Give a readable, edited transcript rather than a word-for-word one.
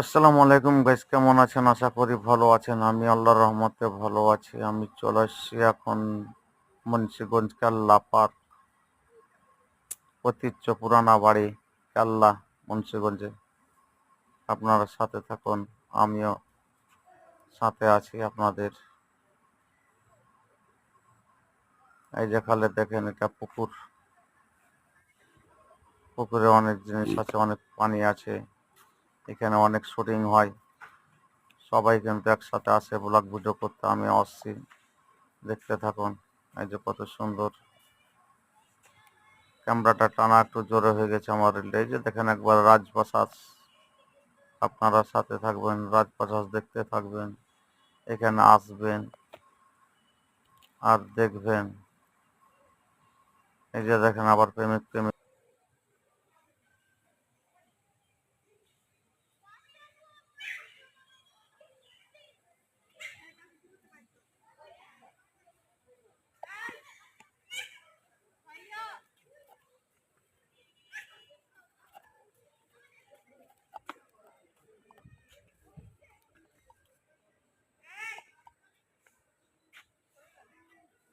আসসালামু আলাইকুম গাইস, কেমন আছেন? আশা করি ভালো আছেন। আমি আল্লাহর রহমতে ভালো আছি। আমি চলে এসেছি এখন মুন্সিগঞ্জ কেল্লা পার্ক, ঐতিহ্য পুরানা বাড়ি কেল্লা মুন্সিগঞ্জে। আপনারা সাথে থাকুন, আমিও সাথে আছি আপনাদের। এই যে খালে দেখেন, এটা পুকুর। পুকুরে অনেক জিনিস আছে, অনেক পানি আছে। এখানে অনেক শুটিং হয়। সবাই কিন্তু একসাথে আসে ব্লগ ভিডিও করতে। আমি আসছি, দেখতে থাকুন। এই যে কত সুন্দর। ক্যামেরাটা টানা একটু জোরে হয়ে গেছে আমার। এই যে দেখেন একবার রাজপ্রাসাদ। আপনারা সাথে থাকবেন, রাজপ্রাসাদ দেখতে থাকবেন, এখানে আসবেন আর দেখবেন। এই যে দেখেন আবার প্রেমিক প্রেমিক